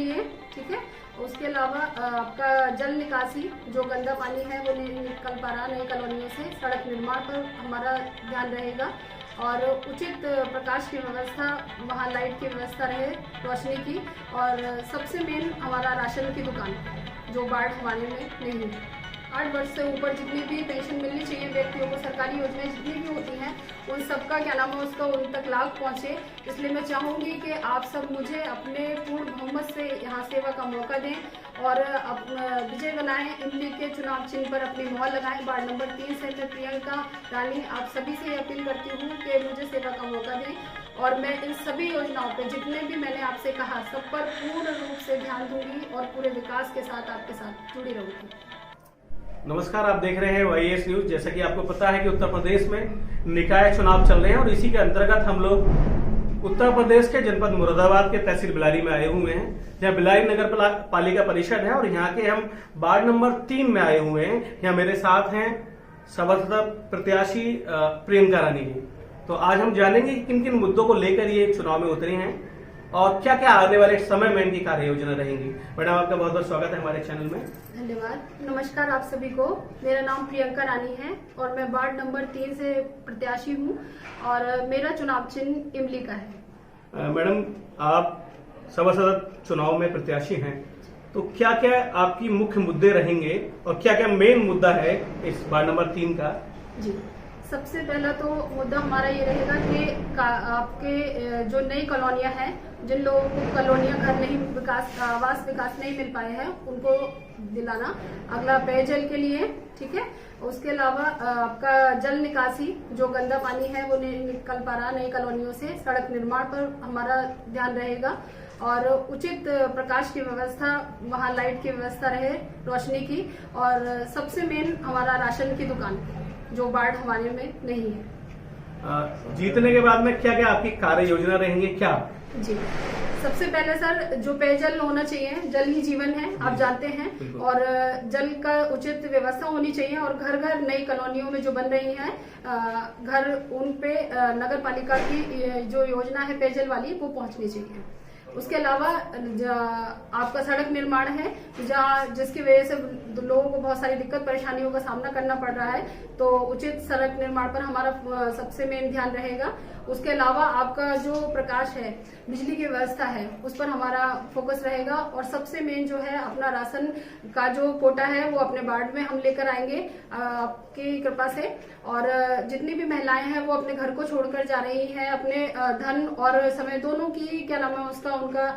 लिए, ठीक है। उसके अलावा आपका जल निकासी, जो गंदा पानी है वो नहीं निकल पा रहा नई कॉलोनियों से, सड़क निर्माण पर हमारा ध्यान रहेगा और उचित प्रकाश की व्यवस्था, वहाँ लाइट की व्यवस्था रहे, रोशनी की, और सबसे मेन हमारा राशन की दुकान जो बाढ़ हमारे में नहीं है। 8 वर्ष से ऊपर जितनी भी पेंशन मिलनी चाहिए व्यक्तियों को, सरकारी योजनाएं जितनी भी होती हैं उन सबका क्या नाम है उसका उन तक लाभ पहुंचे। इसलिए मैं चाहूँगी कि आप सब मुझे अपने पूर्ण बहुमत से यहाँ सेवा का मौका दें और विजय बनाएं। इमली के चुनाव चिन्ह पर अपनी मोहर लगाएं। वार्ड नंबर 3 से मैं प्रियंका रानी आप सभी से अपील करती हूँ कि मुझे सेवा का मौका दें और मैं इन सभी योजनाओं पे जितने भी मैंने आपसे कहा सब पर पूर्ण रूप से ध्यान दूंगी और पूरे विकास के साथ आपके साथ जुड़ी रहूंगी। नमस्कार, आप देख रहे हैं YS न्यूज। जैसा कि आपको पता है कि उत्तर प्रदेश में निकाय चुनाव चल रहे हैं और इसी के अंतर्गत हम लोग उत्तर प्रदेश के जनपद मुरादाबाद के तहसील बिलारी में आए हुए हैं, जहां बिलारी नगर पालिका परिषद है और यहाँ के हम वार्ड नंबर 3 में आए हुए हैं। यहाँ मेरे साथ हैं सभासद प्रत्याशी प्रियंका रानी जी। तो आज हम जानेंगे कि किन किन मुद्दों को लेकर ये चुनाव में उतरे हैं और क्या क्या आने वाले समय में इनकी कार्य योजना रहेंगी। मैडम, आपका बहुत बहुत स्वागत है हमारे चैनल में। धन्यवाद। नमस्कार आप सभी को। मेरा नाम प्रियंका रानी है और मैं वार्ड नंबर 3 से प्रत्याशी हूँ और मेरा चुनाव चिन्ह इमली का है। मैडम, आप सभासद चुनाव में प्रत्याशी हैं, तो क्या क्या आपकी मुख्य मुद्दे रहेंगे और क्या क्या मेन मुद्दा है इस वार्ड नंबर 3 का? जी, सबसे पहला तो मुद्दा हमारा ये रहेगा कि आपके जो नई कॉलोनियां हैं, जिन लोगों को कॉलोनियां घर नहीं विकास आवास विकास नहीं मिल पाए हैं उनको दिलाना। अगला पेयजल के लिए, ठीक है। उसके अलावा आपका जल निकासी, जो गंदा पानी है वो नहीं निकल पा रहा नई कॉलोनियों से, सड़क निर्माण पर हमारा ध्यान रहेगा और उचित प्रकाश की व्यवस्था, वहाँ लाइट की व्यवस्था रहे, रोशनी की, और सबसे मेन हमारा राशन की दुकान जो बाढ़ हमारे में नहीं है। जीतने के बाद में क्या क्या आपकी कार्य योजना रहेंगी क्या? जी, सबसे पहले सर जो पेयजल होना चाहिए, जल ही जीवन है आप जानते हैं, और जल का उचित व्यवस्था होनी चाहिए और घर घर नई कॉलोनियों में जो बन रही हैं घर, उन पे नगर पालिका की जो योजना है पेयजल वाली वो पहुंचनी चाहिए। उसके अलावा आपका सड़क निर्माण है जिसकी वजह से लोगों को बहुत सारी दिक्कत परेशानियों का सामना करना पड़ रहा है, तो उचित सड़क निर्माण पर हमारा सबसे मेन ध्यान रहेगा। उसके अलावा आपका जो प्रकाश है, बिजली की व्यवस्था है, उस पर हमारा फोकस रहेगा और सबसे मेन जो है अपना राशन का जो कोटा है वो अपने वार्ड में हम लेकर आएंगे आपकी कृपा से। और जितनी भी महिलाएं हैं वो अपने घर को छोड़कर जा रही हैं, अपने धन और समय दोनों की क्या नाम है उसका उनका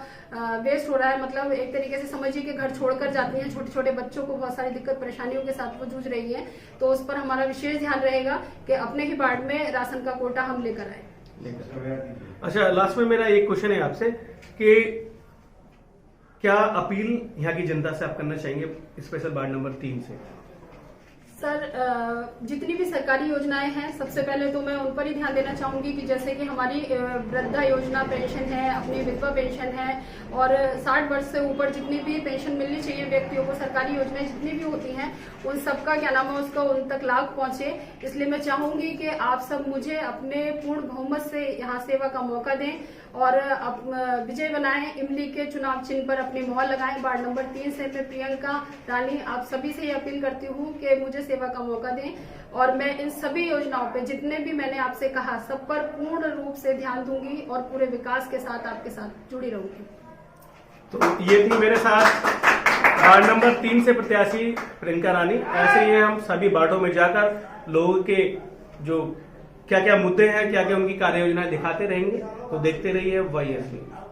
वेस्ट हो रहा है, मतलब एक तरीके से समझिए कि घर छोड़कर जाती हैं, छोटे छोटे बच्चों को बहुत सारी दिक्कत परेशानियों के साथ वो जूझ रही है, तो उस पर हमारा विशेष ध्यान रहेगा कि अपने ही वार्ड में राशन का कोटा हम लेकर आए। अच्छा, लास्ट में मेरा एक क्वेश्चन है आपसे कि क्या अपील यहाँ की जनता से आप करना चाहेंगे स्पेशल वार्ड नंबर 3 से? सर, जितनी भी सरकारी योजनाएं हैं सबसे पहले तो मैं उन पर ही ध्यान देना चाहूंगी कि जैसे कि हमारी वृद्धा योजना पेंशन है, अपनी विधवा पेंशन है और 60 वर्ष से ऊपर जितनी भी पेंशन मिलनी चाहिए व्यक्तियों को, सरकारी योजनाएं जितनी भी होती हैं उन सबका क्या नाम है उसका उन तक लाभ पहुंचे। इसलिए मैं चाहूंगी कि आप सब मुझे अपने पूर्ण बहुमत से यहाँ सेवा का मौका दें और विजय बनाएं। इमली के चुनाव चिन्ह पर अपनी मोहर लगाएं। वार्ड नंबर 3 से मैं प्रियंका रानी आप सभी से अपील करती हूँ कि मुझे सेवा का मौका दें और मैं इन सभी योजनाओं पे जितने भी मैंने आपसे कहा सब पर पूर्ण रूप से ध्यान दूंगी और पूरे विकास के साथ आपके साथ जुड़ी रहूंगी। तो ये थी मेरे साथ वार्ड नंबर 3 से प्रत्याशी प्रियंका रानी। ऐसे ही हम सभी वार्डों में जाकर लोगों के जो क्या क्या मुद्दे हैं, क्या क्या उनकी कार्य योजनाएं दिखाते रहेंगे। तो देखते रहिए YS न्यूज।